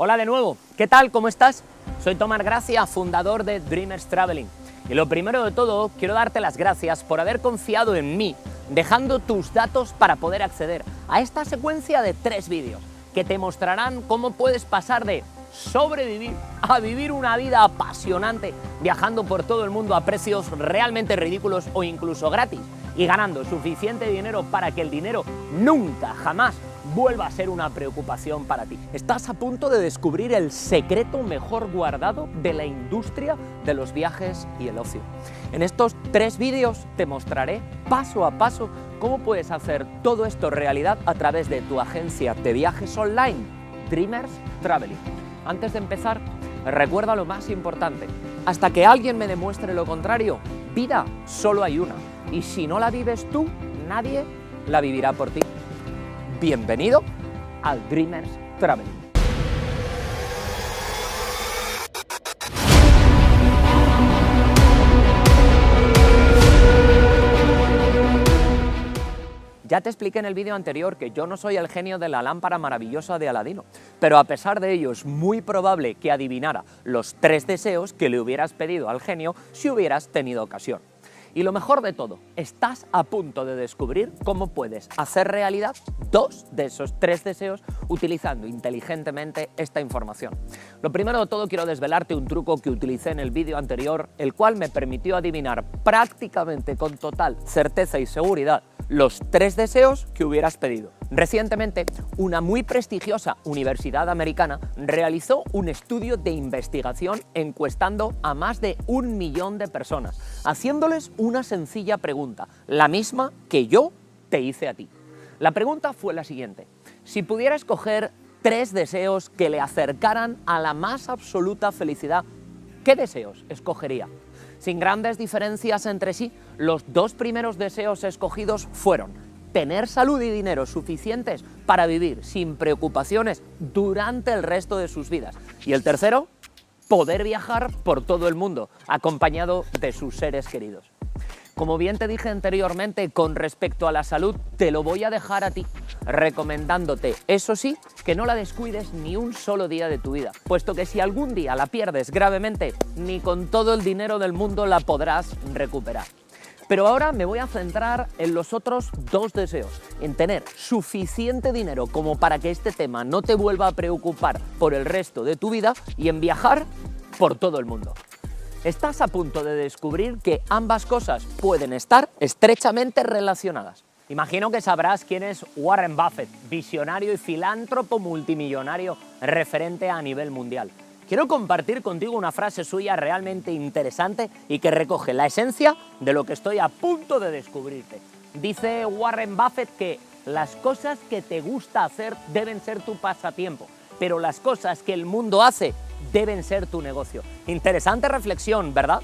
Hola de nuevo, ¿qué tal? ¿Cómo estás? Soy Tomás Gracia, fundador de Dreamers Traveling. Y lo primero de todo, quiero darte las gracias por haber confiado en mí, dejando tus datos para poder acceder a esta secuencia de 3 vídeos que te mostrarán cómo puedes pasar de sobrevivir a vivir una vida apasionante viajando por todo el mundo a precios realmente ridículos o incluso gratis y ganando suficiente dinero para que el dinero nunca, jamás vuelva a ser una preocupación para ti. Estás a punto de descubrir el secreto mejor guardado de la industria de los viajes y el ocio. En estos 3 vídeos te mostraré paso a paso cómo puedes hacer todo esto realidad a través de tu agencia de viajes online, Dreamers Traveling. Antes de empezar, recuerda lo más importante. Hasta que alguien me demuestre lo contrario, vida solo hay una. Y si no la vives tú, nadie la vivirá por ti. Bienvenido al Dreamers Traveling. Ya te expliqué en el vídeo anterior que yo no soy el genio de la lámpara maravillosa de Aladino, pero a pesar de ello es muy probable que adivinara los 3 deseos que le hubieras pedido al genio si hubieras tenido ocasión. Y lo mejor de todo, estás a punto de descubrir cómo puedes hacer realidad 2 de esos 3 deseos utilizando inteligentemente esta información. Lo primero de todo, quiero desvelarte un truco que utilicé en el vídeo anterior, el cual me permitió adivinar prácticamente con total certeza y seguridad los 3 deseos que hubieras pedido. Recientemente, una muy prestigiosa universidad americana realizó un estudio de investigación encuestando a más de 1 millón de personas, haciéndoles una sencilla pregunta, la misma que yo te hice a ti. La pregunta fue la siguiente: si pudiera escoger 3 deseos que le acercaran a la más absoluta felicidad, ¿qué deseos escogería? Sin grandes diferencias entre sí, los 2 primeros deseos escogidos fueron tener salud y dinero suficientes para vivir sin preocupaciones durante el resto de sus vidas. Y el tercero, poder viajar por todo el mundo, acompañado de sus seres queridos. Como bien te dije anteriormente, con respecto a la salud, te lo voy a dejar a ti, recomendándote, eso sí, que no la descuides ni un solo día de tu vida, puesto que si algún día la pierdes gravemente, ni con todo el dinero del mundo la podrás recuperar. Pero ahora me voy a centrar en los otros 2 deseos, en tener suficiente dinero como para que este tema no te vuelva a preocupar por el resto de tu vida y en viajar por todo el mundo. Estás a punto de descubrir que ambas cosas pueden estar estrechamente relacionadas. Imagino que sabrás quién es Warren Buffett, visionario y filántropo multimillonario referente a nivel mundial. Quiero compartir contigo una frase suya realmente interesante y que recoge la esencia de lo que estoy a punto de descubrirte. Dice Warren Buffett que las cosas que te gusta hacer deben ser tu pasatiempo, pero las cosas que el mundo hace deben ser tu negocio. Interesante reflexión, ¿verdad?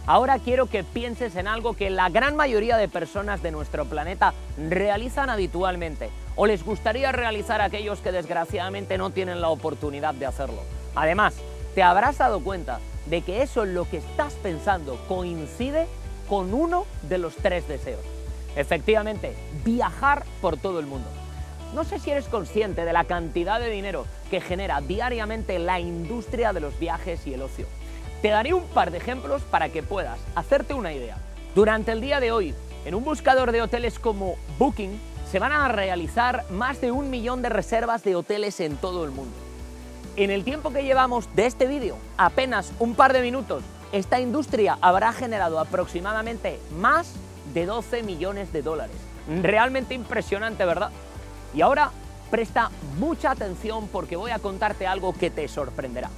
Ahora quiero que pienses en algo que la gran mayoría de personas de nuestro planeta realizan habitualmente o les gustaría realizar a aquellos que desgraciadamente no tienen la oportunidad de hacerlo. Además, te habrás dado cuenta de que eso en lo que estás pensando coincide con uno de los 3 deseos. Efectivamente, viajar por todo el mundo. No sé si eres consciente de la cantidad de dinero que genera diariamente la industria de los viajes y el ocio. Te daré un par de ejemplos para que puedas hacerte una idea. Durante el día de hoy, en un buscador de hoteles como Booking, se van a realizar más de 1 millón de reservas de hoteles en todo el mundo. En el tiempo que llevamos de este vídeo, apenas un par de minutos, esta industria habrá generado aproximadamente más de 12 millones de dólares. Realmente impresionante, ¿verdad? Y ahora presta mucha atención porque voy a contarte algo que te sorprenderá.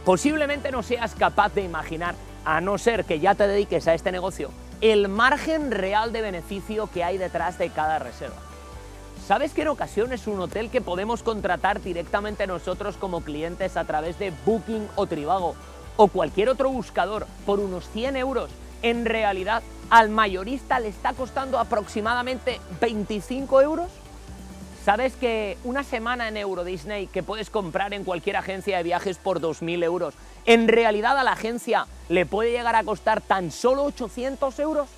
Posiblemente no seas capaz de imaginar, a no ser que ya te dediques a este negocio, el margen real de beneficio que hay detrás de cada reserva. ¿Sabes que en ocasiones un hotel que podemos contratar directamente nosotros como clientes a través de Booking o Trivago o cualquier otro buscador por unos 100 euros, en realidad al mayorista le está costando aproximadamente 25 euros? ¿Sabes que una semana en Euro Disney que puedes comprar en cualquier agencia de viajes por 2.000 euros, en realidad a la agencia le puede llegar a costar tan solo 800 euros?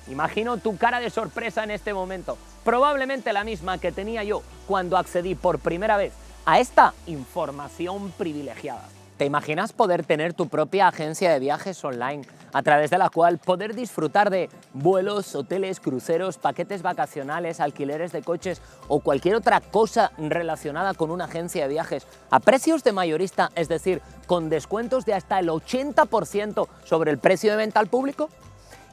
Imagino tu cara de sorpresa en este momento, probablemente la misma que tenía yo cuando accedí por primera vez a esta información privilegiada. ¿Te imaginas poder tener tu propia agencia de viajes online a través de la cual poder disfrutar de vuelos, hoteles, cruceros, paquetes vacacionales, alquileres de coches o cualquier otra cosa relacionada con una agencia de viajes a precios de mayorista, es decir, con descuentos de hasta el 80% sobre el precio de venta al público?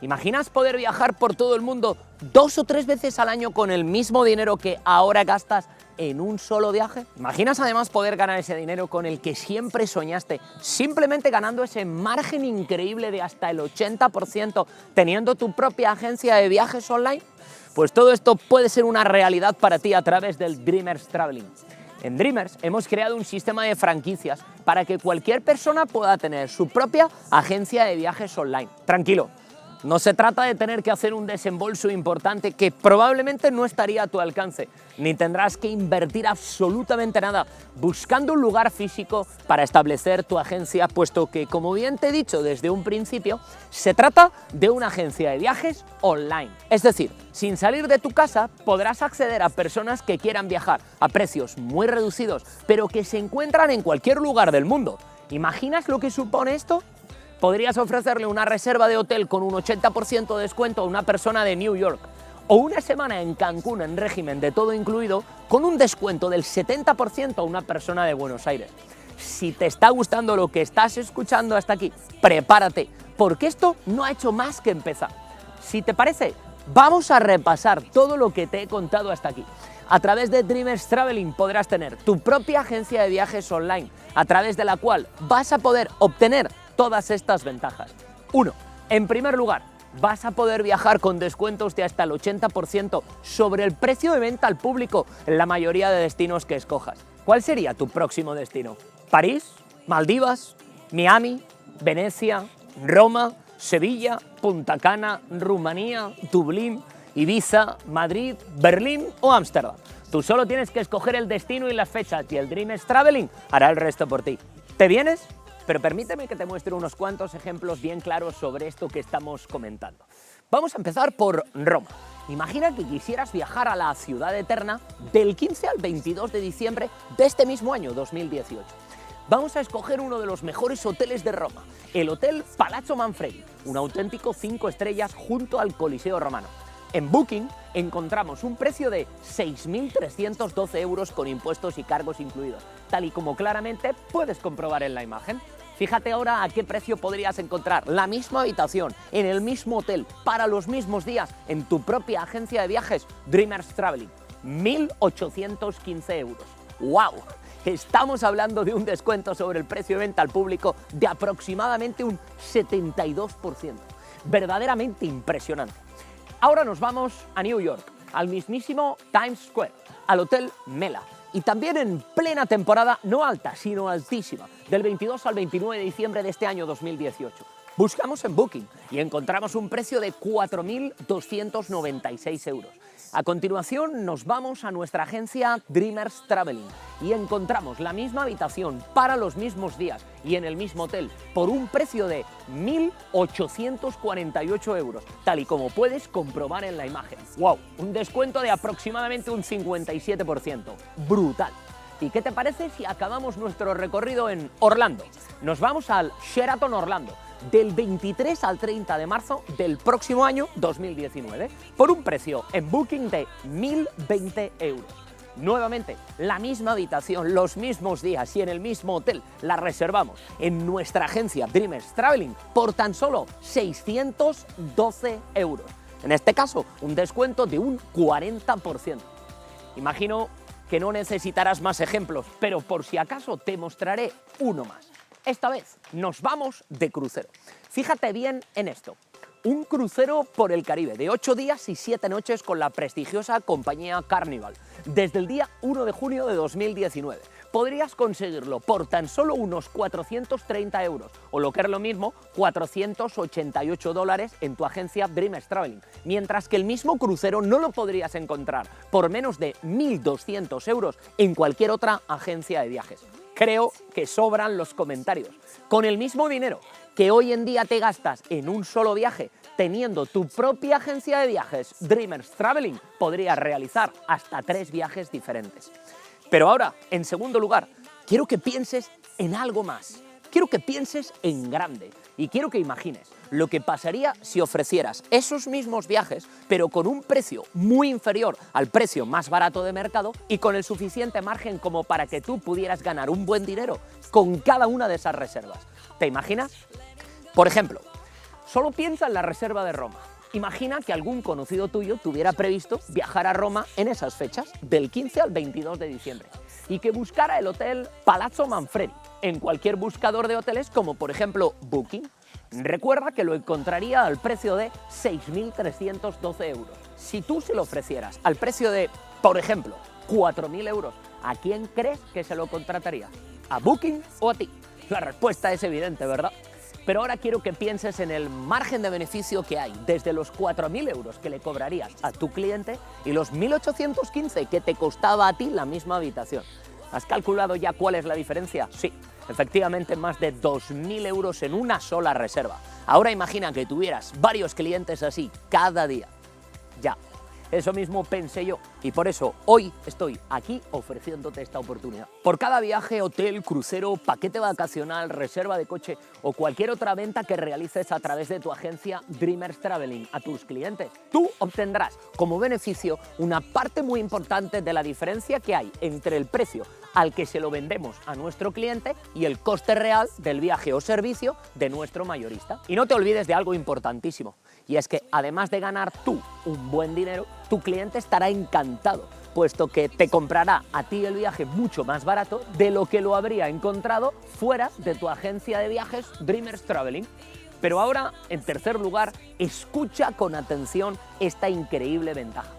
¿Imaginas poder viajar por todo el mundo 2 o 3 veces al año con el mismo dinero que ahora gastas en un solo viaje? ¿Imaginas además poder ganar ese dinero con el que siempre soñaste, simplemente ganando ese margen increíble de hasta el 80% teniendo tu propia agencia de viajes online? Pues todo esto puede ser una realidad para ti a través del Dreamers Traveling. En Dreamers hemos creado un sistema de franquicias para que cualquier persona pueda tener su propia agencia de viajes online. Tranquilo. No se trata de tener que hacer un desembolso importante que probablemente no estaría a tu alcance, ni tendrás que invertir absolutamente nada buscando un lugar físico para establecer tu agencia, puesto que, como bien te he dicho desde un principio, se trata de una agencia de viajes online. Es decir, sin salir de tu casa podrás acceder a personas que quieran viajar a precios muy reducidos, pero que se encuentran en cualquier lugar del mundo. ¿Imaginas lo que supone esto? Podrías ofrecerle una reserva de hotel con un 80% de descuento a una persona de New York o una semana en Cancún en régimen de todo incluido con un descuento del 70% a una persona de Buenos Aires. Si te está gustando lo que estás escuchando hasta aquí, prepárate, porque esto no ha hecho más que empezar. Si te parece, vamos a repasar todo lo que te he contado hasta aquí. A través de Dreamers Traveling podrás tener tu propia agencia de viajes online, a través de la cual vas a poder obtener todas estas ventajas. 1. En primer lugar, vas a poder viajar con descuentos de hasta el 80% sobre el precio de venta al público en la mayoría de destinos que escojas. ¿Cuál sería tu próximo destino? ¿París? ¿Maldivas? ¿Miami? ¿Venecia? ¿Roma? ¿Sevilla? ¿Punta Cana? ¿Rumanía? ¿Dublín? ¿Ibiza? ¿Madrid? ¿Berlín o Ámsterdam? Tú solo tienes que escoger el destino y las fechas y el Dreamers Traveling hará el resto por ti. ¿Te vienes? Pero permíteme que te muestre unos cuantos ejemplos bien claros sobre esto que estamos comentando. Vamos a empezar por Roma. Imagina que quisieras viajar a la ciudad eterna del 15 al 22 de diciembre de este mismo año, 2018. Vamos a escoger uno de los mejores hoteles de Roma, el Hotel Palazzo Manfredi, un auténtico 5 estrellas junto al Coliseo Romano. En Booking encontramos un precio de 6.312 euros con impuestos y cargos incluidos, tal y como claramente puedes comprobar en la imagen. Fíjate ahora a qué precio podrías encontrar la misma habitación en el mismo hotel para los mismos días en tu propia agencia de viajes Dreamers Traveling. 1.815 euros. ¡Wow! Estamos hablando de un descuento sobre el precio de venta al público de aproximadamente un 72%. Verdaderamente impresionante. Ahora nos vamos a New York, al mismísimo Times Square, al Hotel Mela. Y también en plena temporada, no alta, sino altísima, del 22 al 29 de diciembre de este año 2018. Buscamos en Booking y encontramos un precio de 4.296 euros. A continuación nos vamos a nuestra agencia Dreamers Traveling y encontramos la misma habitación para los mismos días y en el mismo hotel por un precio de 1.848 euros, tal y como puedes comprobar en la imagen. ¡Wow! Un descuento de aproximadamente un 57%. ¡Brutal! ¿Y qué te parece si acabamos nuestro recorrido en Orlando? Nos vamos al Sheraton Orlando, del 23 al 30 de marzo del próximo año 2019, por un precio en Booking de 1.020 euros. Nuevamente, la misma habitación, los mismos días y en el mismo hotel la reservamos en nuestra agencia Dreamers Traveling por tan solo 612 euros. En este caso, un descuento de un 40%. Imagino que no necesitarás más ejemplos, pero por si acaso te mostraré uno más. Esta vez nos vamos de crucero. Fíjate bien en esto. Un crucero por el Caribe de 8 días y 7 noches con la prestigiosa compañía Carnival. Desde el día 1 de junio de 2019. Podrías conseguirlo por tan solo unos 430 euros, o lo que es lo mismo, 488 dólares en tu agencia Dreamers Traveling. Mientras que el mismo crucero no lo podrías encontrar por menos de 1.200 euros en cualquier otra agencia de viajes. Creo que sobran los comentarios. Con el mismo dinero que hoy en día te gastas en un solo viaje, teniendo tu propia agencia de viajes Dreamers Traveling, podrías realizar hasta 3 viajes diferentes. Pero ahora, en segundo lugar, quiero que pienses en algo más. Quiero que pienses en grande y quiero que imagines lo que pasaría si ofrecieras esos mismos viajes, pero con un precio muy inferior al precio más barato de mercado y con el suficiente margen como para que tú pudieras ganar un buen dinero con cada una de esas reservas. ¿Te imaginas? Por ejemplo, solo piensa en la reserva de Roma. Imagina que algún conocido tuyo tuviera previsto viajar a Roma en esas fechas, del 15 al 22 de diciembre, y que buscara el hotel Palazzo Manfredi en cualquier buscador de hoteles como por ejemplo Booking. Recuerda que lo encontraría al precio de 6.312 euros. Si tú se lo ofrecieras al precio de, por ejemplo, 4.000 euros, ¿a quién crees que se lo contrataría? ¿A Booking o a ti? La respuesta es evidente, ¿verdad? Pero ahora quiero que pienses en el margen de beneficio que hay desde los 4.000 euros que le cobrarías a tu cliente y los 1.815 que te costaba a ti la misma habitación. ¿Has calculado ya cuál es la diferencia? Sí, efectivamente más de 2.000 euros en una sola reserva. Ahora imagina que tuvieras varios clientes así cada día. Ya, eso mismo pensé yo y por eso hoy estoy aquí ofreciéndote esta oportunidad. Por cada viaje, hotel, crucero, paquete vacacional, reserva de coche o cualquier otra venta que realices a través de tu agencia Dreamers Traveling a tus clientes, tú obtendrás como beneficio una parte muy importante de la diferencia que hay entre el precio al que se lo vendemos a nuestro cliente y el coste real del viaje o servicio de nuestro mayorista. Y no te olvides de algo importantísimo, y es que además de ganar tú un buen dinero, tu cliente estará encantado, puesto que te comprará a ti el viaje mucho más barato de lo que lo habría encontrado fuera de tu agencia de viajes Dreamers Traveling. Pero ahora, en tercer lugar, escucha con atención esta increíble ventaja.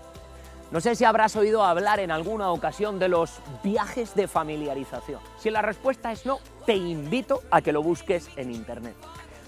No sé si habrás oído hablar en alguna ocasión de los viajes de familiarización. Si la respuesta es no, te invito a que lo busques en internet.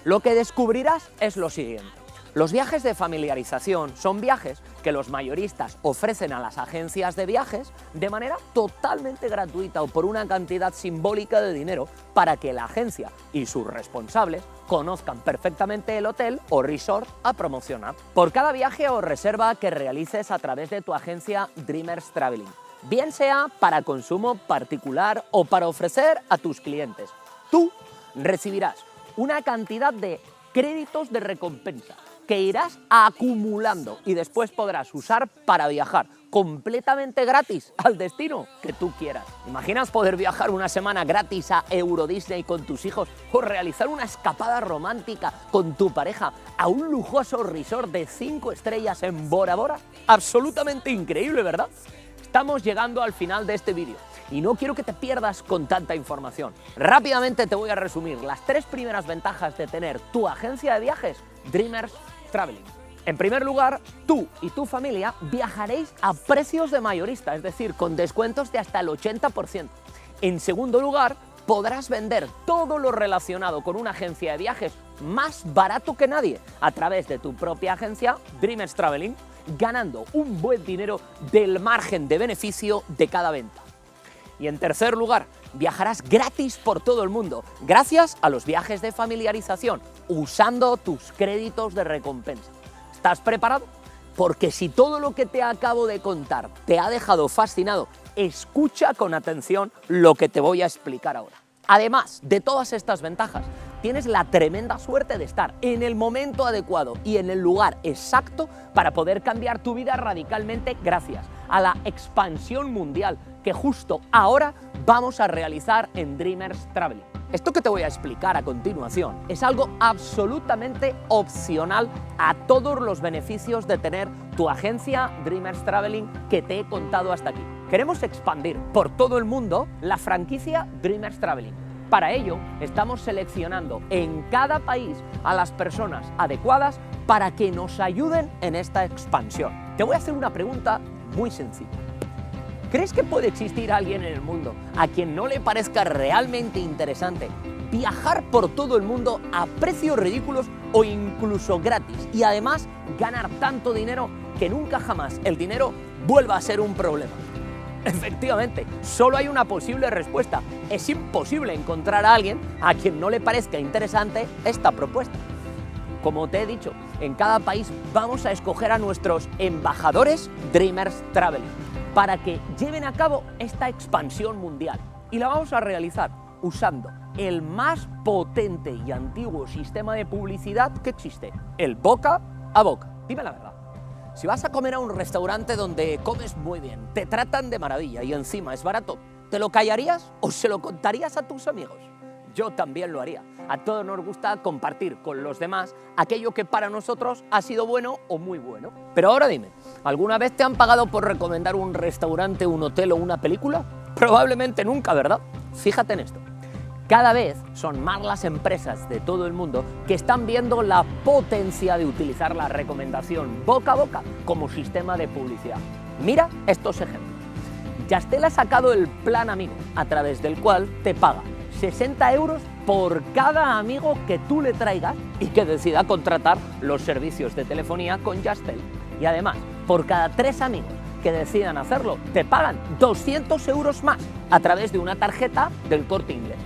Lo que descubrirás es lo siguiente. Los viajes de familiarización son viajes que los mayoristas ofrecen a las agencias de viajes de manera totalmente gratuita o por una cantidad simbólica de dinero para que la agencia y sus responsables conozcan perfectamente el hotel o resort a promocionar. Por cada viaje o reserva que realices a través de tu agencia Dreamers Traveling, bien sea para consumo particular o para ofrecer a tus clientes, tú recibirás una cantidad de créditos de recompensa que irás acumulando y después podrás usar para viajar completamente gratis al destino que tú quieras. ¿Imaginas poder viajar una semana gratis a Euro Disney con tus hijos o realizar una escapada romántica con tu pareja a un lujoso resort de 5 estrellas en Bora Bora? Absolutamente increíble, ¿verdad? Estamos llegando al final de este vídeo y no quiero que te pierdas con tanta información. Rápidamente te voy a resumir las 3 primeras ventajas de tener tu agencia de viajes Dreamers Traveling. En primer lugar, tú y tu familia viajaréis a precios de mayorista, es decir, con descuentos de hasta el 80%. En segundo lugar, podrás vender todo lo relacionado con una agencia de viajes más barato que nadie a través de tu propia agencia Dreamers Traveling, ganando un buen dinero del margen de beneficio de cada venta. Y en tercer lugar, viajarás gratis por todo el mundo gracias a los viajes de familiarización, usando tus créditos de recompensa. ¿Estás preparado? Porque si todo lo que te acabo de contar te ha dejado fascinado, escucha con atención lo que te voy a explicar ahora. Además de todas estas ventajas, tienes la tremenda suerte de estar en el momento adecuado y en el lugar exacto para poder cambiar tu vida radicalmente gracias a la expansión mundial que justo ahora vamos a realizar en Dreamers Traveling. Esto que te voy a explicar a continuación es algo absolutamente opcional a todos los beneficios de tener tu agencia Dreamers Traveling que te he contado hasta aquí. Queremos expandir por todo el mundo la franquicia Dreamers Traveling. Para ello, estamos seleccionando en cada país a las personas adecuadas para que nos ayuden en esta expansión. Te voy a hacer una pregunta muy sencilla. ¿Crees que puede existir alguien en el mundo a quien no le parezca realmente interesante viajar por todo el mundo a precios ridículos o incluso gratis y además ganar tanto dinero que nunca jamás el dinero vuelva a ser un problema? Efectivamente, solo hay una posible respuesta. Es imposible encontrar a alguien a quien no le parezca interesante esta propuesta. Como te he dicho, en cada país vamos a escoger a nuestros embajadores Dreamers Traveling. para que lleven a cabo esta expansión mundial. Y la vamos a realizar usando el más potente y antiguo sistema de publicidad que existe, el boca a boca. Dime la verdad. Si vas a comer a un restaurante donde comes muy bien, te tratan de maravilla y encima es barato, ¿te lo callarías o se lo contarías a tus amigos? Yo también lo haría. A todos nos gusta compartir con los demás aquello que para nosotros ha sido bueno o muy bueno. Pero ahora dime, ¿alguna vez te han pagado por recomendar un restaurante, un hotel o una película? Probablemente nunca, ¿verdad? Fíjate en esto. Cada vez son más las empresas de todo el mundo que están viendo la potencia de utilizar la recomendación boca a boca como sistema de publicidad. Mira estos ejemplos. Yastel ha sacado el Plan Amigo, a través del cual te paga 60 euros por cada amigo que tú le traigas y que decida contratar los servicios de telefonía con Yastel. Y además, por cada 3 amigos que decidan hacerlo, te pagan 200 euros más a través de una tarjeta del Corte Inglés.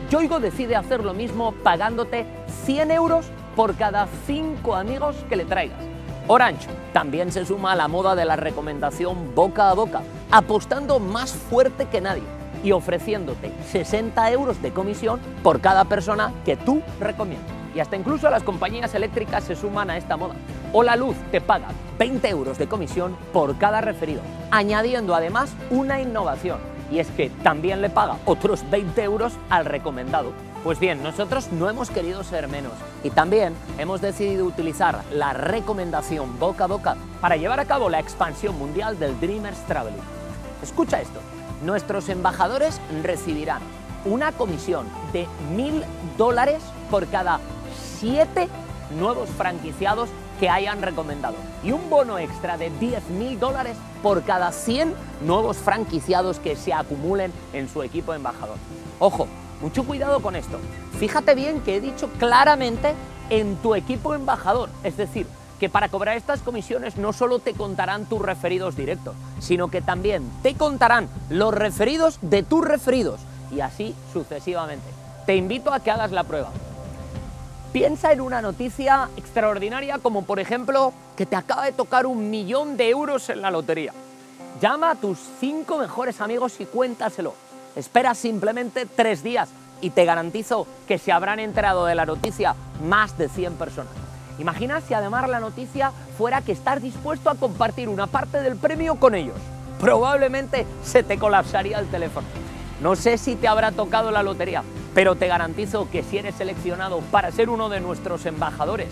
Yoigo decide hacer lo mismo pagándote 100 euros por cada 5 amigos que le traigas. Orange también se suma a la moda de la recomendación boca a boca, apostando más fuerte que nadie y ofreciéndote 60 euros de comisión por cada persona que tú recomiendas. Y hasta incluso las compañías eléctricas se suman a esta moda. O La Luz te paga 20 euros de comisión por cada referido, añadiendo además una innovación. Y es que también le paga otros 20 euros al recomendado. Pues bien, nosotros no hemos querido ser menos y también hemos decidido utilizar la recomendación boca a boca para llevar a cabo la expansión mundial del Dreamers Traveling. Escucha esto, nuestros embajadores recibirán una comisión de $1000 por cada 7 nuevos franquiciados que hayan recomendado y un bono extra de $10.000 por cada 100 nuevos franquiciados que se acumulen en su equipo embajador. Ojo, mucho cuidado con esto. Fíjate bien que he dicho claramente en tu equipo embajador, es decir, que para cobrar estas comisiones no solo te contarán tus referidos directos, sino que también te contarán los referidos de tus referidos y así sucesivamente. Te invito a que hagas la prueba. Piensa en una noticia extraordinaria como por ejemplo que te acaba de tocar €1.000.000 en la lotería. Llama a tus 5 mejores amigos y cuéntaselo. Espera simplemente 3 días y te garantizo que se habrán enterado de la noticia más de 100 personas. Imagina si además la noticia fuera que estás dispuesto a compartir una parte del premio con ellos. Probablemente se te colapsaría el teléfono. No sé si te habrá tocado la lotería, pero te garantizo que si eres seleccionado para ser uno de nuestros embajadores,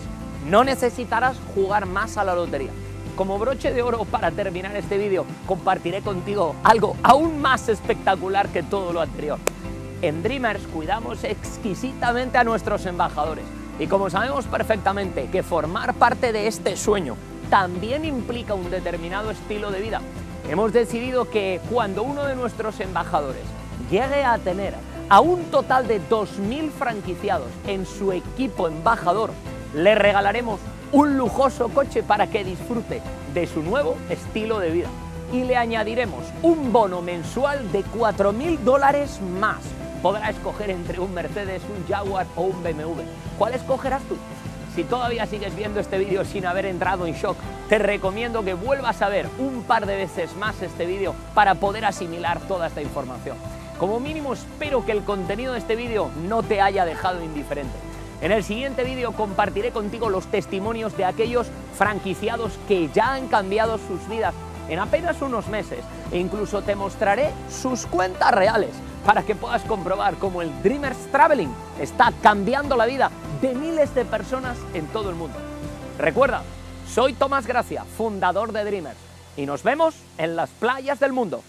no necesitarás jugar más a la lotería. Como broche de oro para terminar este vídeo, compartiré contigo algo aún más espectacular que todo lo anterior. En Dreamers cuidamos exquisitamente a nuestros embajadores y como sabemos perfectamente que formar parte de este sueño también implica un determinado estilo de vida, hemos decidido que cuando uno de nuestros embajadores llegue a tener a un total de 2000 franquiciados en su equipo embajador, le regalaremos un lujoso coche para que disfrute de su nuevo estilo de vida y le añadiremos un bono mensual de $4000 más. Podrá escoger entre un Mercedes, un Jaguar o un BMW. ¿Cuál escogerás tú? Si todavía sigues viendo este vídeo sin haber entrado en shock, te recomiendo que vuelvas a ver un par de veces más este vídeo para poder asimilar toda esta información. Como mínimo espero que el contenido de este vídeo no te haya dejado indiferente. En el siguiente vídeo compartiré contigo los testimonios de aquellos franquiciados que ya han cambiado sus vidas en apenas unos meses e incluso te mostraré sus cuentas reales para que puedas comprobar cómo el Dreamers Traveling está cambiando la vida de miles de personas en todo el mundo. Recuerda, soy Tomás Gracia, fundador de Dreamers, y nos vemos en las playas del mundo.